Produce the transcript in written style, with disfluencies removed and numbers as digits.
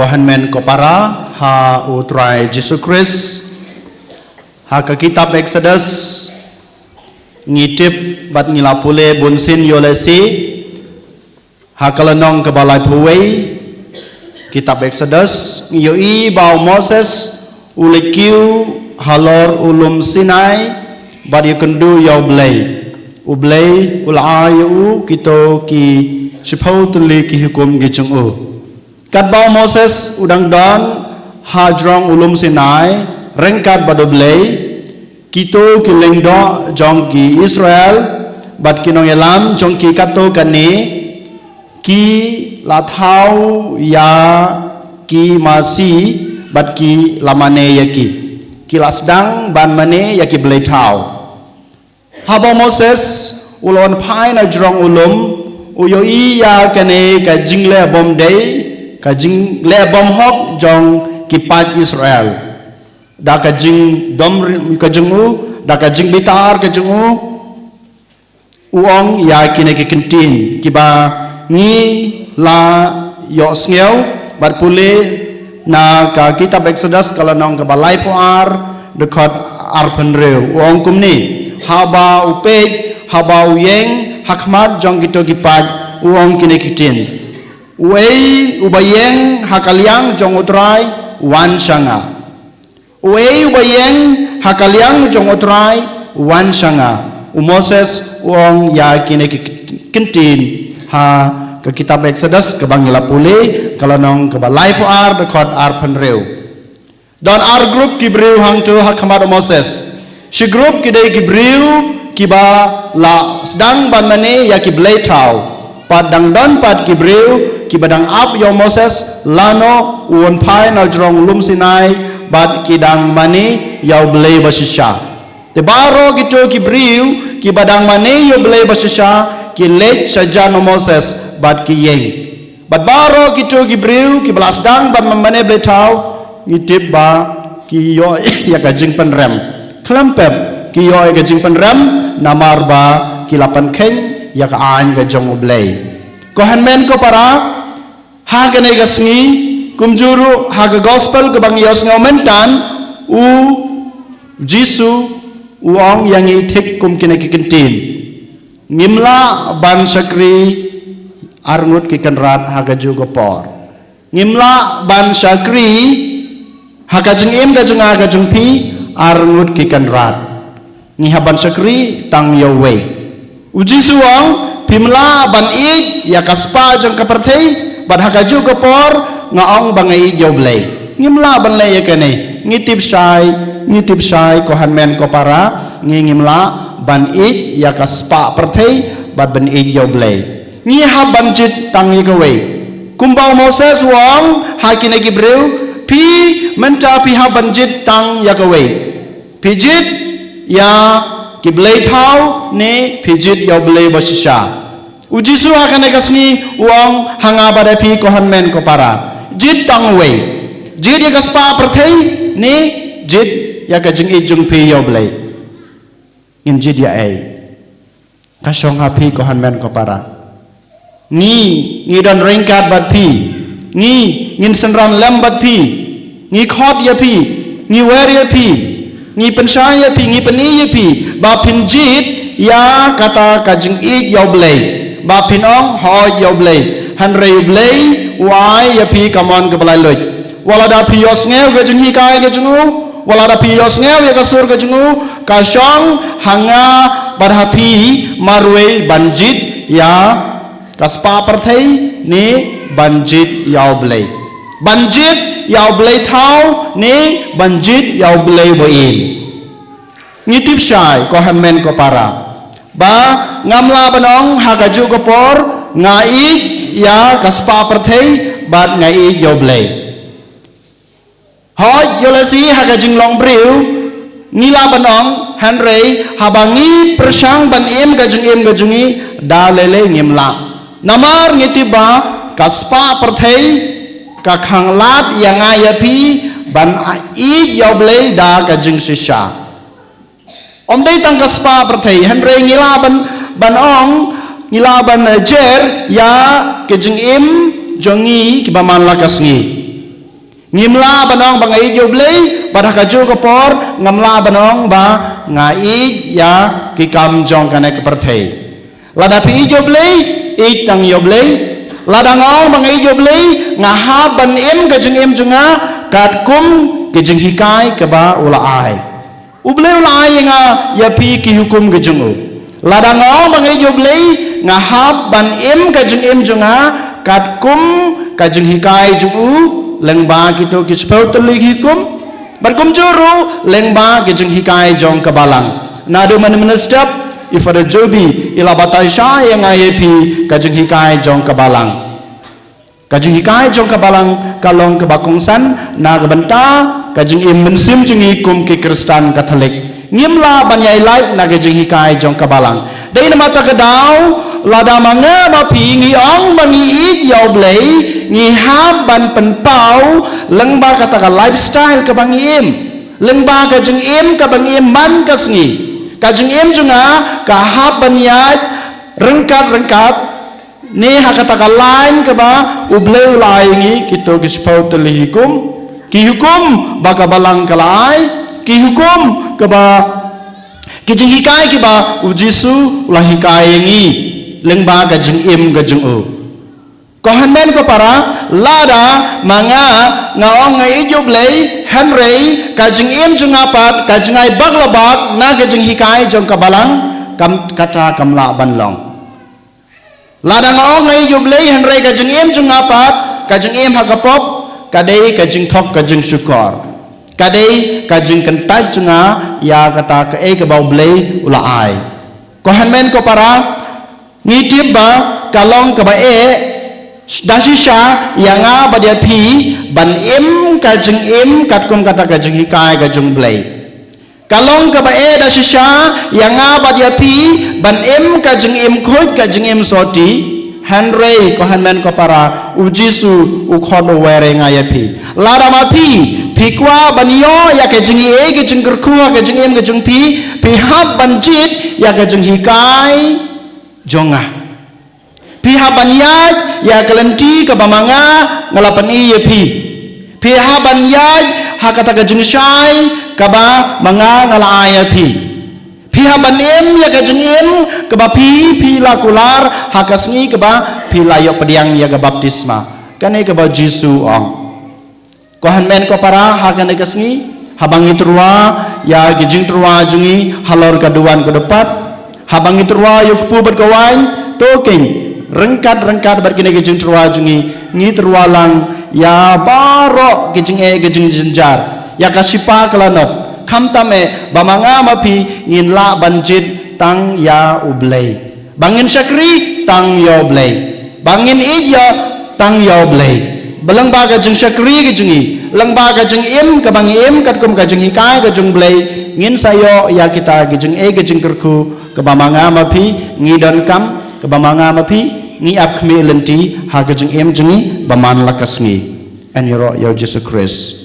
Kohan men kopara ha utrai Jesus Christ ha ke kitab Exodus ngitip bat ngilapule bunsin yolesi ha kalenong ke balai puwei kitab Exodus ngiyoi bau Moses ulikiu halor ulum Sinai bat yukendu yau ublei ulayu kito ki sipau tuli ki hukum gicung kat bau Moses udang don hajrong ulum Sinai rengkat badoblei kito ki lengdo jong ki Israel bat kinong elam jong ki kato kani ki lathau ya ki masi bat ki lamane yaki ki lasdang ban mane yaki blei thau haba Moses ulon pai na jrong ulum uyoi ya kane ka jingle bom dei ka jingle bom hok jong ki pat Israel da ka jing dom ka jungu da ka jing bitar ka jungu uong ya kine ki kentin ki ba ni la yo sngew bat pule na ka kitab Exodus kalau nong ka balai puar dekat arpenreu uong kumni haba upej haba uyeng hakmat jong kito kipat uong kine kitin uei ubayeng hakaliang jong utrai wan shanga uei ubayeng hakaliang jong utrai wan shanga Moses uong ya kine kintin ha ke kitab Exodus ke bangila pule kalau nong ke balai puar dekat arpenreu dan ar grup kibriu hang tu hakmat Moses si grup kidai kibriu kiba la sedang ban mane ya kiblei tau padang don pad kibriu kibadang ap yo Moses lano uon pai na jrong lum Sinai bad kidang mane ya blei basisha te baro kito kibriu kibadang mane yo blei basisha ki lech saja no Moses bad ki yeng bad baro kito kibriu kibalas dang ban mane blei tau ngitip ba ki yo ya kajing penrem klempep ki yo ke jing penram namar ba kilapan ken ya ka an ga jong ublei kohan men ko para ha ga ne ga sngi kumjuru ha ga gospel ke bang yos ngomentan u jisu uang yang i thik kum kine ki kentin ngimla ban sakri arngut ki kenrat ha ga ju gopor ngimla ban sakri ha ga jing im ga jung ga jung pi arngut ki kenrat ngihaban sakri tang yawe uji suang pimla ban ik ya kaspa jang kapertei bad hakaju kopor ngaong bangai joblei ngimla ban le ya kene ngitip sai kohan men kopara ngimla ban ik ya kaspa pertei bad ban ik joblei ngihaban jit tang yawe kumbau Moses wang hakine gibreu pi menta pi haban jit tang yawe pijit ya kiblei thau ne pijit ya blei basisha ujisu akan ekasni uang hanga pada pi kohan men ko para jit tang wei jit ya kaspa perthei ne jit ya ka jing ijung pi ya blei in jit ya ai kasong ha pi kohan men ko para ni dan ringkat bat pi ni ngin senran lem bat pi ni khot ya pi ni wer ya pi ni pensaya pi ni peni pi ba pinjit ya kata kajing ik ya blei ba pinong ho ya blei han rei blei wai ya pi kamon ke balai loj wala da pi yos ngeu ke jung hi kai ke jungu wala da pi yos ngeu ya kasur ke jungu ka shong hanga badha pi marwei banjit ya kaspa perthei ni banjit ya blei banjit yaw blei thau ni banjit yaw blei boin ngitip syai kohan men ko para ba ngamla banong hakaju kopor ngai ya kaspa perthei bat ngai yaw blei hoj yolasi hakajing long briu ngila banong hanrei habangi persang ban im gajungi da lele ngimla namar ngitip ba kaspa perthei ka khanglat yang ayapi ban i yoblei da ka jing sisha om dei tang kaspa perthei hanre ngila ban ong ngila ban jer ya ke jing im jongi ki baman la kasngi ngimla banong bangai joblei pada kaju kapor ngamla banong ba ngai ya kikam jong kana keperthei lada pi joblei itang joblei lada ngong bangai joblei ngaha ban em kajung em junga kat kum kejeng hikai keba ulai ublei ulai nga ya pi ki hukum kejung lada ngong bangai joblei ngaha ban em kajung em junga kat kum kajeng hikai jungu lengba kito kispau telik hikum berkum juru lengba kejeng hikai jong kebalang nadu mana step ifada jobi ila batai sya yang ayepi kajeng hikai jong kebalang kajeng hikai jong kebalang kalong kebakongsan na kebenta kajeng im mensim jeng hikum ke Kristen Katolik ngimla banyai laik na kajeng hikai jong kebalang dai nama ta kedau lada manga mapi ngi ong mangi it yau blei ngi ha ban penpau lengba kata ka lifestyle ka bang im lengba ka jeng im ka bang im man ka sngi ka jeng im junga ka ha ban ya rengkat ni ha kata ka lain ka ba ubleu lai ngi kito gispau teli hukum ki hukum ba ka balang kalai ki hukum ka ba ki jeng hikai ki ba ujisu ulah hikai ngi lengba ka jeng im ka jeng u Kohanen ko para lada manga ngaong ngai jublei Henry kajing im jungapat kajingai baglabak na kajing hikai jong kabalang kam kata kamla banlong lada ngaong ngai jublei Henry kajing im jungapat kajing im hakapop kadai kajing thok kajing syukor kadai kajing kentaj junga ya kata ke kabau blei ulai kohanen ko para ngitip ba kalong ka ba dasisha yang badia pi ban im kajeng im katkum kata kajeng hikai kajeng blei kalong ka ba dasisha yang badia pi ban im kajeng im khoi kajeng im soti Henry ko hanmen ko para ujisu ukhodo were ngaya pi lara ma pi kwa banyo ya kajeng kajeng kerku kajeng im kajeng pi hab banjit ya kajeng hikai jonga pihak banyaj ya kelenti ke bamanga ngalapan iya pihak banyaj hakata ke jengsyai ke ba manga ngalaya pihak banem ya ke jengim ke ba pi lakular hakasngi ke ba pi layok pediang ya ke baptisma kane ke ba Jisu ong kohan men ko para hakane kasngi habangi terwa ya gijing terwa jungi halor kaduan ke depat habangi terwa yuk pu berkawan toking rengkat berkini gejeng terwajungi ngi terwalang ya barok gejeng gejeng jenjar ya kasipa kelanot kamtame bamanga mapi nginla banjit tang ya ublei bangin syakri tang ya ublei bangin iya tang ya ublei beleng ba gejeng syakri gejengi leng ba gejeng im ke bangi im katkum gejeng hikai gejeng blei ngin sayo ya kita gejeng gejeng kerku ke bamanga mapi ngidon kam ke bamanga mapi ngi ap khmi lenti ha gejeng em jengi baman lakas ngi en yoro yo Jesus Christ